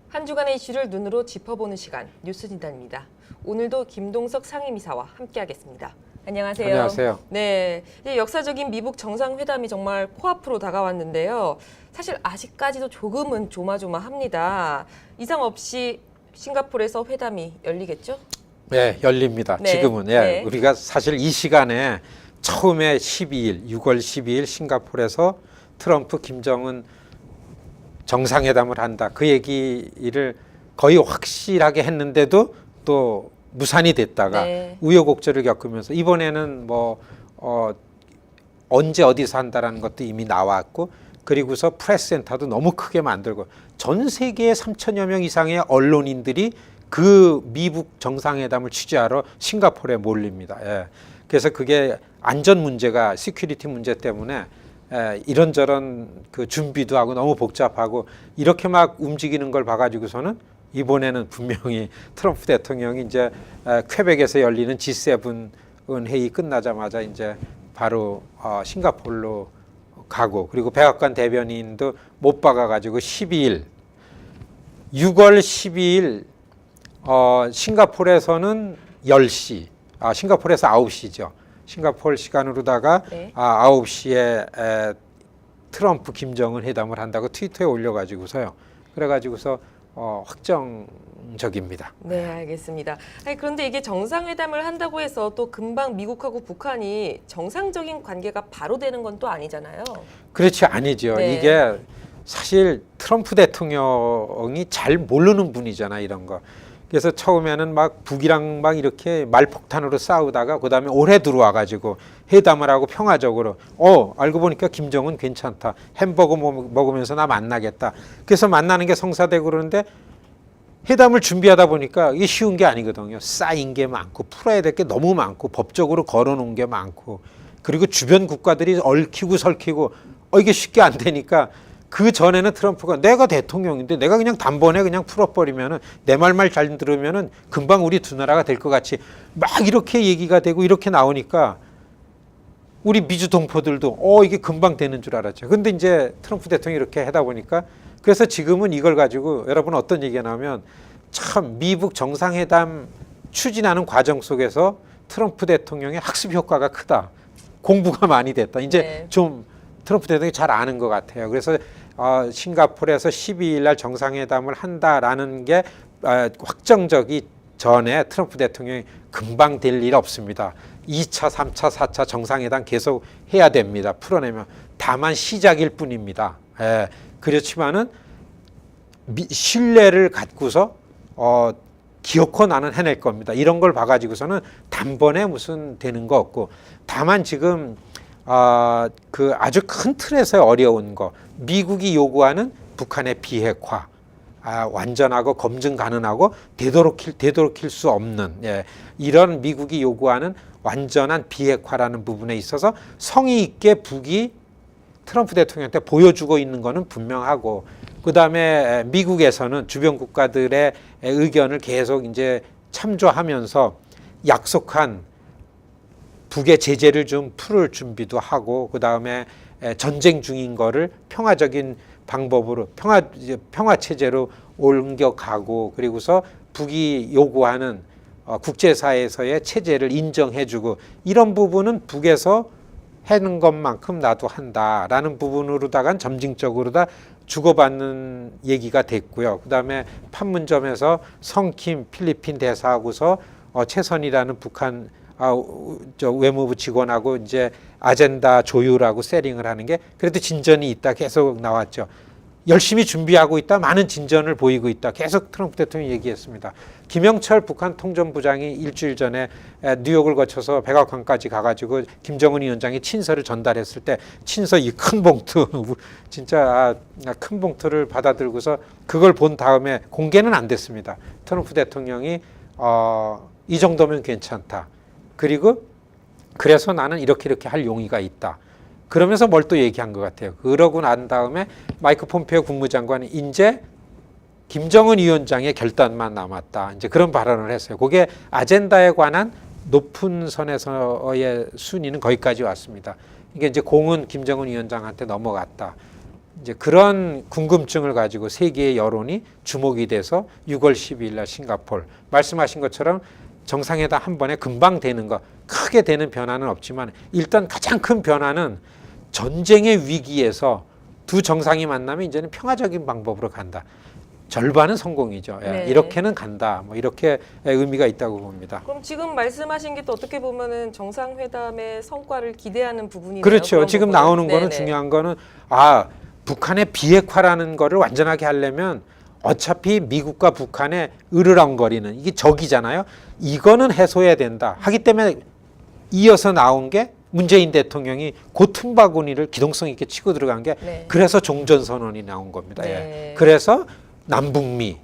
한 주간의 이슈를 눈으로 짚어보는 시간 뉴스 진단입니다. 오늘도 김동석 상임이사와 함께하겠습니다. 안녕하세요. 안녕하세요. 네, 이제 역사적인 미북 정상회담이 정말 코앞으로 다가왔는데요. 사실 아직까지도 조금은 조마조마합니다. 이상 없이 싱가포르에서 회담이 열리겠죠? 네, 열립니다. 네. 지금은. 네. 우리가 사실 이 시간에 처음에 6월 12일 싱가포르에서 트럼프, 김정은 정상회담을 한다. 그 얘기를 거의 확실하게 했는데도 또 무산이 됐다가 네. 우여곡절을 겪으면서 이번에는 언제 어디서 한다라는 것도 이미 나왔고, 그리고서 프레스센터도 너무 크게 만들고 전 세계의 3천여 명 이상의 언론인들이 그 미북 정상회담을 취재하러 싱가포르에 몰립니다. 예. 그래서 그게 안전 문제가 시큐리티 문제 때문에 이런저런 그 준비도 하고 너무 복잡하고 이렇게 막 움직이는 걸 봐가지고서는 이번에는 분명히 트럼프 대통령이 이제 퀘벡에서 열리는 G7 회의 끝나자마자 이제 바로 싱가포르로 가고, 그리고 백악관 대변인도 못 박아가지고 6월 12일 싱가포르에서는 10시, 싱가포르에서 9시죠. 싱가포르 시간으로다가 네. 9시에 트럼프 김정은 회담을 한다고 트위터에 올려가지고서요. 그래가지고서 확정적입니다. 네, 알겠습니다. 아니, 그런데 이게 정상회담을 한다고 해서 또 금방 미국하고 북한이 정상적인 관계가 바로 되는 건 또 아니잖아요. 그렇지, 아니죠. 네. 이게 사실 트럼프 대통령이 잘 모르는 분이잖아, 이런 거. 그래서 처음에는 막 북이랑 막 이렇게 말폭탄으로 싸우다가 그다음에 올해 들어와가지고 회담을 하고 평화적으로 알고 보니까 김정은 괜찮다. 햄버거 먹으면서 나 만나겠다. 그래서 만나는 게 성사되고 그러는데 회담을 준비하다 보니까 이게 쉬운 게 아니거든요. 쌓인 게 많고 풀어야 될 게 너무 많고 법적으로 걸어놓은 게 많고, 그리고 주변 국가들이 얽히고 설키고 이게 쉽게 안 되니까 그 전에는 트럼프가 내가 대통령인데 내가 그냥 단번에 그냥 풀어버리면은 내 말만 잘 들으면은 금방 우리 두 나라가 될 것 같이 막 이렇게 얘기가 되고 이렇게 나오니까 우리 미주 동포들도 이게 금방 되는 줄 알았죠. 근데 이제 트럼프 대통령이 이렇게 하다 보니까, 그래서 지금은 이걸 가지고 여러분 어떤 얘기가 나오면 참 미북 정상회담 추진하는 과정 속에서 트럼프 대통령의 학습 효과가 크다. 공부가 많이 됐다. 이제 네. 좀 트럼프 대통령이 잘 아는 것 같아요. 그래서 싱가포르에서 12일 날 정상회담을 한다라는 게 확정적이 전에 트럼프 대통령이 금방 될 일 없습니다. 2차, 3차, 4차 정상회담 계속 해야 됩니다. 풀어내면. 다만 시작일 뿐입니다. 그렇지만은 신뢰를 갖고서 기어코 나는 해낼 겁니다. 이런 걸 봐가지고서는 단번에 무슨 되는 거 없고, 다만 지금 그 아주 큰 틀에서 어려운 거, 미국이 요구하는 북한의 비핵화, 완전하고 검증 가능하고 되도록일 수 없는 이런 미국이 요구하는 완전한 비핵화라는 부분에 있어서 성의 있게 북이 트럼프 대통령한테 보여주고 있는 거는 분명하고, 그 다음에 미국에서는 주변 국가들의 의견을 계속 이제 참조하면서 약속한 북의 제재를 좀 풀을 준비도 하고, 그 다음에 전쟁 중인 거를 평화적인 방법으로 평화 체제로 옮겨가고, 그리고서 북이 요구하는 국제사회에서의 체제를 인정해주고, 이런 부분은 북에서 하는 것만큼 나도 한다라는 부분으로다가 점진적으로 다 주고받는 얘기가 됐고요. 그 다음에 판문점에서 성킴 필리핀 대사하고서 최선이라는 북한 외무부 직원하고 이제 아젠다 조율하고 세링을 하는 게 그래도 진전이 있다 계속 나왔죠. 열심히 준비하고 있다, 많은 진전을 보이고 있다, 계속 트럼프 대통령이 얘기했습니다. 김영철 북한 통전부장이 일주일 전에 뉴욕을 거쳐서 백악관까지 가가지고 김정은 위원장이 친서를 전달했을 때 친서 이 큰 봉투 진짜 큰 봉투를 받아들고서 그걸 본 다음에 공개는 안 됐습니다. 트럼프 대통령이 이 정도면 괜찮다. 그리고 그래서 나는 이렇게 할 용의가 있다. 그러면서 뭘 또 얘기한 것 같아요. 그러고 난 다음에 마이크 폼페이오 국무장관이 이제 김정은 위원장의 결단만 남았다. 이제 그런 발언을 했어요. 그게 아젠다에 관한 높은 선에서의 순위는 거기까지 왔습니다. 이게 이제 공은 김정은 위원장한테 넘어갔다. 이제 그런 궁금증을 가지고 세계의 여론이 주목이 돼서 6월 12일 날 싱가포르 말씀하신 것처럼 정상회담 한 번에 금방 되는 거 크게 되는 변화는 없지만 일단 가장 큰 변화는 전쟁의 위기에서 두 정상이 만나면 이제는 평화적인 방법으로 간다. 절반은 성공이죠. 예, 네. 이렇게는 간다. 뭐 이렇게 의미가 있다고 봅니다. 그럼 지금 말씀하신 게 또 어떻게 보면은 정상회담의 성과를 기대하는 부분이네요. 그렇죠. 그런 지금 부분은. 나오는 거는 네네. 중요한 거는 북한의 비핵화라는 거를 완전하게 하려면 어차피 미국과 북한의 으르렁거리는 이게 적이잖아요. 이거는 해소해야 된다. 하기 때문에 이어서 나온 게 문재인 대통령이 그 틈바구니를 기동성 있게 치고 들어간 게 네. 그래서 종전선언이 나온 겁니다. 네. 예. 그래서 남북미.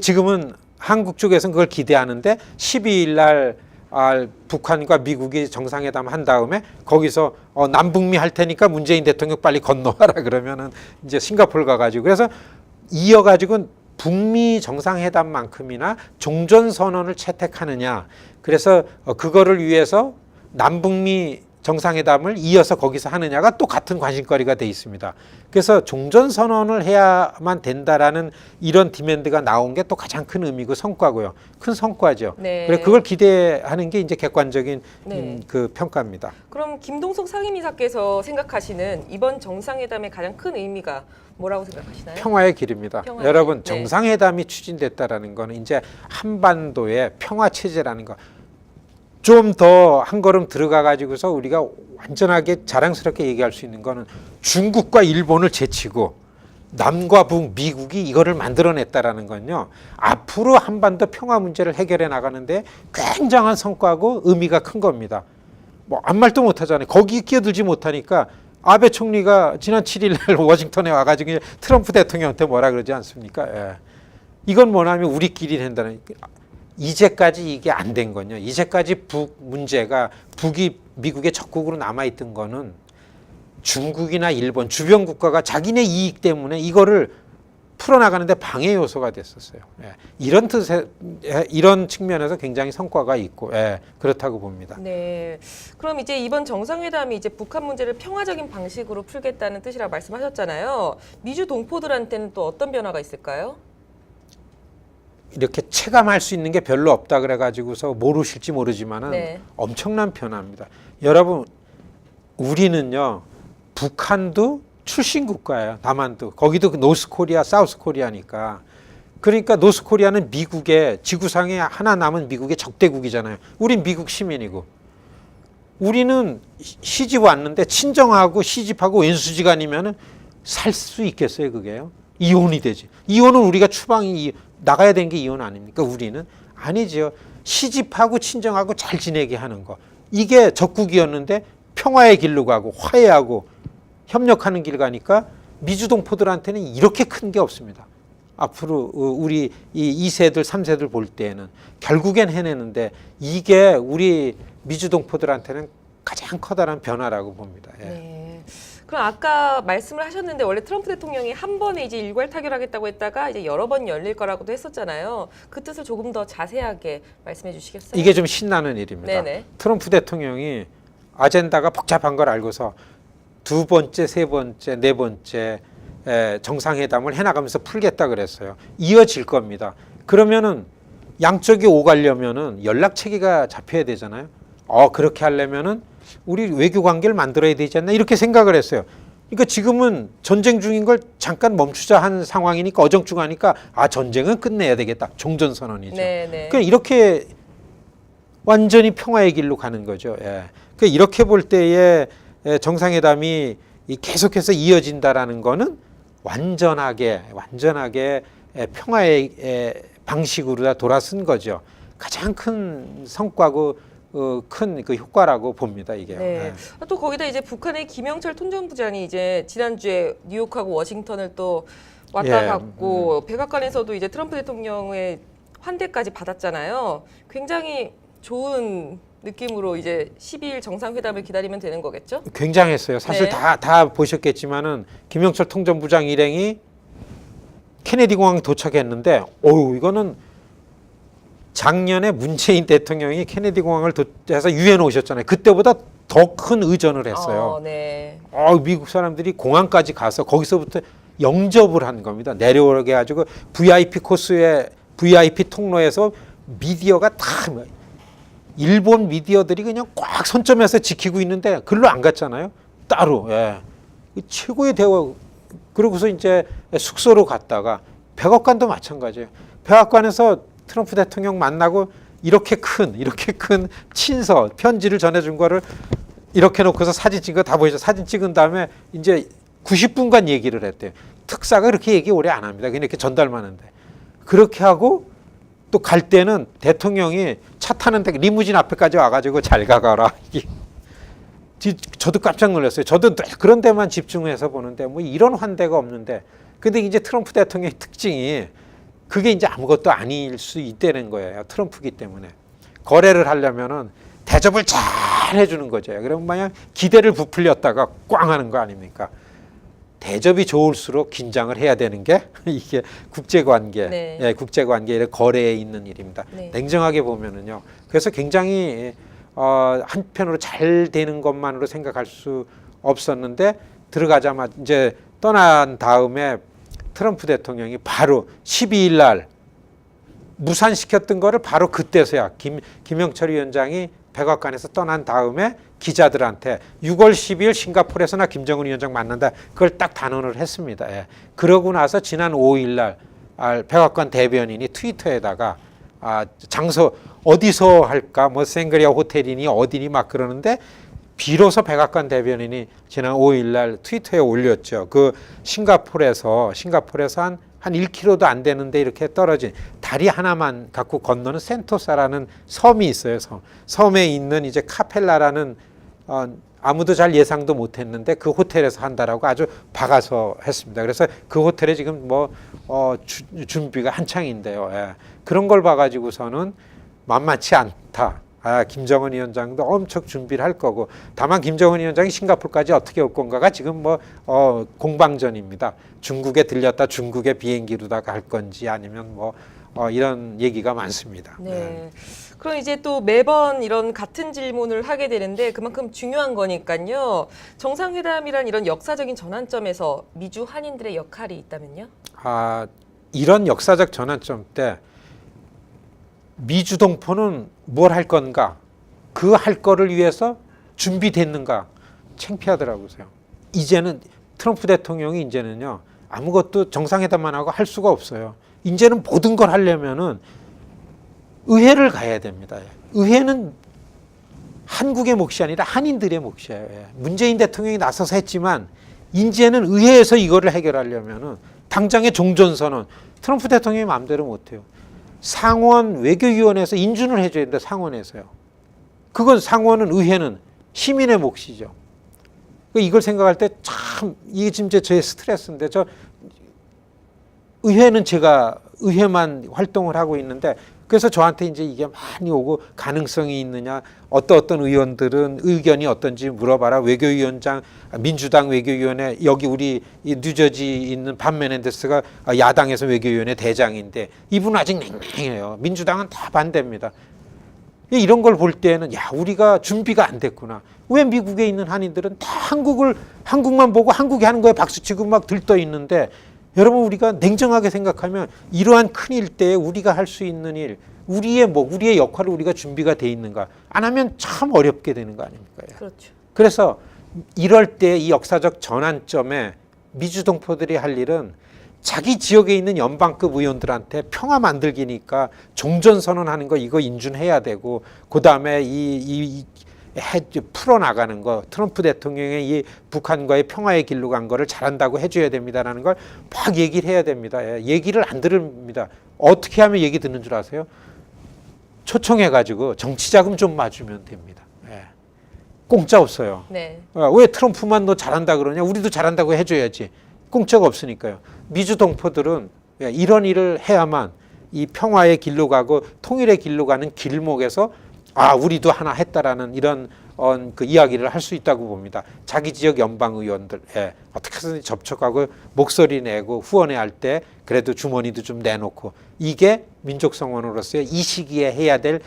지금은 한국 쪽에서는 그걸 기대하는데 12일 날 북한과 미국이 정상회담 한 다음에 거기서 남북미 할 테니까 문재인 대통령 빨리 건너와라 그러면은 이제 싱가포르 가가지고 그래서 이어가지고 북미 정상회담만큼이나 종전선언을 채택하느냐. 그래서 그거를 위해서 남북미 정상회담을 이어서 거기서 하느냐가 또 같은 관심거리가 돼 있습니다. 그래서 종전선언을 해야만 된다라는 이런 디맨드가 나온 게 또 가장 큰 의미고 성과고요. 큰 성과죠. 네. 그래서 그걸 기대하는 게 이제 객관적인 네. 그 평가입니다. 그럼 김동석 상임이사께서 생각하시는 이번 정상회담의 가장 큰 의미가 뭐라고 생각하시나요? 평화의 길입니다. 평화의 여러분 길. 네. 정상회담이 추진됐다라는 거는 이제 한반도의 평화 체제라는 거. 좀 더 한 걸음 들어가 가지고서 우리가 완전하게 자랑스럽게 얘기할 수 있는 거는 중국과 일본을 제치고 남과 북, 미국이 이거를 만들어냈다라는 건요. 앞으로 한반도 평화 문제를 해결해 나가는데 굉장한 성과고 의미가 큰 겁니다. 뭐 아무 말도 못 하잖아요. 거기 끼어들지 못하니까 아베 총리가 지난 7일 날 워싱턴에 와가지고 트럼프 대통령한테 뭐라 그러지 않습니까? 예. 이건 뭐냐면 우리끼리 한다는 이제까지 이게 안 된 거냐. 이제까지 북 문제가 북이 미국의 적국으로 남아있던 거는 중국이나 일본 주변 국가가 자기네 이익 때문에 이거를 풀어나가는데 방해 요소가 됐었어요. 예. 이런 뜻에 이런 측면에서 굉장히 성과가 있고 그렇다고 봅니다. 네. 그럼 이제 이번 정상회담이 이제 북한 문제를 평화적인 방식으로 풀겠다는 뜻이라 말씀하셨잖아요. 미주 동포들한테는 또 어떤 변화가 있을까요? 이렇게 체감할 수 있는 게 별로 없다 그래가지고서 모르실지 모르지만은 네. 엄청난 변화입니다. 여러분 우리는요 북한도 출신 국가예요. 남한도 거기도 노스 코리아, 사우스 코리아니까 그러니까 노스 코리아는 미국의 지구상에 하나 남은 미국의 적대국이잖아요. 우린 미국 시민이고 우리는 시집 왔는데 친정하고 시집하고 왼수지간이면은 살 수 있겠어요 그게요? 이혼이 되지. 이혼은 우리가 추방이 나가야 되는 게 이혼 아닙니까? 우리는 아니죠. 시집하고 친정하고 잘 지내게 하는 거. 이게 적국이었는데 평화의 길로 가고 화해하고 협력하는 길 가니까 미주동포들한테는 이렇게 큰 게 없습니다. 앞으로 우리 이 2세들, 3세들 볼 때에는 결국엔 해내는데 이게 우리 미주동포들한테는 가장 커다란 변화라고 봅니다. 예. 네. 그럼 아까 말씀을 하셨는데 원래 트럼프 대통령이 한 번에 이제 일괄 타결하겠다고 했다가 이제 여러 번 열릴 거라고도 했었잖아요. 그 뜻을 조금 더 자세하게 말씀해 주시겠어요? 이게 좀 신나는 일입니다. 네네. 트럼프 대통령이 아젠다가 복잡한 걸 알고서 두 번째, 세 번째, 네 번째 정상회담을 해나가면서 풀겠다 그랬어요. 이어질 겁니다. 그러면은 양쪽이 오가려면은 연락 체계가 잡혀야 되잖아요. 그렇게 하려면은 우리 외교 관계를 만들어야 되지 않나 이렇게 생각을 했어요. 그러니까 지금은 전쟁 중인 걸 잠깐 멈추자 한 상황이니까 어정쩡하니까 전쟁은 끝내야 되겠다. 종전선언이죠. 네네. 그러니까 이렇게 완전히 평화의 길로 가는 거죠. 예. 그러니까 이렇게 볼 때에 정상회담이 계속해서 이어진다라는 거는 완전하게 평화의 방식으로 다 돌아선 거죠. 가장 큰 성과고 큰 그 효과라고 봅니다 이게. 네. 또 거기다 이제 북한의 김영철 통전부장이 이제 지난주에 뉴욕하고 워싱턴을 또 왔다 갔고 백악관에서도 이제 트럼프 대통령의 환대까지 받았잖아요. 굉장히 좋은 느낌으로 이제 12일 정상회담을 기다리면 되는 거겠죠? 굉장했어요. 사실 네. 다 보셨겠지만은 김영철 통전부장 일행이 케네디 공항에 도착했는데 이거는 작년에 문재인 대통령이 케네디 공항을 해서 유엔 오셨잖아요. 그때보다 더 큰 의전을 했어요. 네. 미국 사람들이 공항까지 가서 거기서부터 영접을 한 겁니다. 내려오게 해가지고 VIP 코스에 VIP 통로에서 미디어가 다 일본 미디어들이 그냥 꽉 선점해서 지키고 있는데 글로 안 갔잖아요. 따로. 예. 최고의 대화. 그러고서 이제 숙소로 갔다가 백악관도 마찬가지예요. 백악관에서 트럼프 대통령 만나고 이렇게 큰 친서 편지를 전해준 거를 이렇게 놓고서 사진 찍은 거 다 보이죠. 사진 찍은 다음에 이제 90분간 얘기를 했대요. 특사가 그렇게 얘기 오래 안 합니다. 그냥 이렇게 전달만 하는데. 그렇게 하고 또 갈 때는 대통령이 차 타는데 리무진 앞에까지 와가지고 잘 가거라. 저도 깜짝 놀랐어요. 저도 그런 데만 집중해서 보는데 뭐 이런 환대가 없는데. 근데 이제 트럼프 대통령의 특징이 그게 이제 아무것도 아닐 수 있다는 거예요. 트럼프기 때문에. 거래를 하려면은 대접을 잘 해주는 거죠. 그러면 만약 기대를 부풀렸다가 꽝 하는 거 아닙니까? 대접이 좋을수록 긴장을 해야 되는 게 이게 국제관계, 네. 예, 국제관계의 거래에 있는 일입니다. 네. 냉정하게 보면은요. 그래서 굉장히 한편으로 잘 되는 것만으로 생각할 수 없었는데 들어가자마자 이제 떠난 다음에 트럼프 대통령이 바로 12일 날 무산시켰던 거를 바로 그때서야 김영철 위원장이 백악관에서 떠난 다음에 기자들한테 6월 12일 싱가포르에서 나 김정은 위원장 만난다. 그걸 딱 단언을 했습니다. 예. 그러고 나서 지난 5일 날 백악관 대변인이 트위터에다가 장소 어디서 할까? 뭐 생그리아 호텔이니 어디니 막 그러는데 비로소 백악관 대변인이 지난 5일 날 트위터에 올렸죠. 그 싱가포르에서 한 1km도 안 되는데 이렇게 떨어진 다리 하나만 갖고 건너는 센토사라는 섬이 있어요. 섬에 있는 이제 카펠라라는 아무도 잘 예상도 못했는데 그 호텔에서 한다라고 아주 박아서 했습니다. 그래서 그 호텔에 지금 준비가 한창인데요. 예. 그런 걸 봐가지고서는 만만치 않다. 김정은 위원장도 엄청 준비를 할 거고 다만 김정은 위원장이 싱가포르까지 어떻게 올 건가가 지금 공방전입니다. 중국에 들렸다 중국의 비행기로다 갈 건지 아니면 이런 얘기가 많습니다. 네. 그럼 이제 또 매번 이런 같은 질문을 하게 되는데 그만큼 중요한 거니까요. 정상회담이란 이런 역사적인 전환점에서 미주 한인들의 역할이 있다면요? 이런 역사적 전환점 때 미주 동포는 뭘 할 건가? 그 할 거를 위해서 준비됐는가? 창피하더라고요. 이제는 트럼프 대통령이 이제는요 아무것도 정상회담만 하고 할 수가 없어요. 이제는 모든 걸 하려면은 의회를 가야 됩니다. 의회는 한국의 몫이 아니라 한인들의 몫이에요. 문재인 대통령이 나서서 했지만 이제는 의회에서 이거를 해결하려면은 당장의 종전선언 트럼프 대통령이 마음대로 못해요. 상원 외교위원회에서 인준을 해줘야 된다. 상원에서요. 그건 상원은 의회는 시민의 몫이죠. 이걸 생각할 때 참 이게 진짜 저의 스트레스인데 의회는 제가 의회만 활동을 하고 있는데 그래서 저한테 이제 이게 많이 오고 가능성이 있느냐 어떤 의원들은 의견이 어떤지 물어봐라. 외교위원장 민주당 외교위원회 여기 우리 뉴저지 있는 반 메넨데스가 야당에서 외교위원회 대장인데 이분은 아직 냉랭해요. 민주당은 다 반대입니다. 이런 걸 볼 때는 우리가 준비가 안 됐구나. 왜 미국에 있는 한인들은 다 한국만 보고 한국이 하는 거에 박수치고 막 들떠 있는데 여러분 우리가 냉정하게 생각하면 이러한 큰일 때에 우리가 할 수 있는 일 우리의 역할을 우리가 준비가 돼 있는가 안 하면 참 어렵게 되는 거 아닙니까? 그렇죠. 그래서 이럴 때 이 역사적 전환점에 미주 동포들이 할 일은 자기 지역에 있는 연방급 의원들한테 평화 만들기니까 종전선언하는 거 이거 인준해야 되고 그다음에 풀어나가는 거 트럼프 대통령의 이 북한과의 평화의 길로 간 거를 잘한다고 해줘야 됩니다라는 걸 막 얘기를 해야 됩니다. 얘기를 안 들읍니다. 어떻게 하면 얘기 듣는 줄 아세요? 초청해가지고 정치자금 좀 맞으면 됩니다. 공짜 없어요. 네. 왜 트럼프만 너 잘한다 그러냐? 우리도 잘한다고 해줘야지. 공짜가 없으니까요. 미주 동포들은 이런 일을 해야만 이 평화의 길로 가고 통일의 길로 가는 길목에서 우리도 하나 했다라는 이런 그 이야기를 할 수 있다고 봅니다. 자기 지역 연방 의원들 어떻게 해서든 접촉하고 목소리 내고 후원회 할 때 그래도 주머니도 좀 내놓고 이게 민족성원으로서 이 시기에 해야 될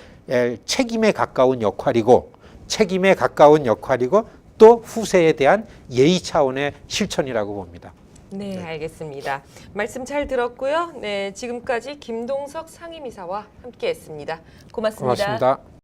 책임에 가까운 역할이고 또 후세에 대한 예의 차원의 실천이라고 봅니다. 네, 알겠습니다. 말씀 잘 들었고요. 네, 지금까지 김동석 상임이사와 함께했습니다. 고맙습니다. 고맙습니다.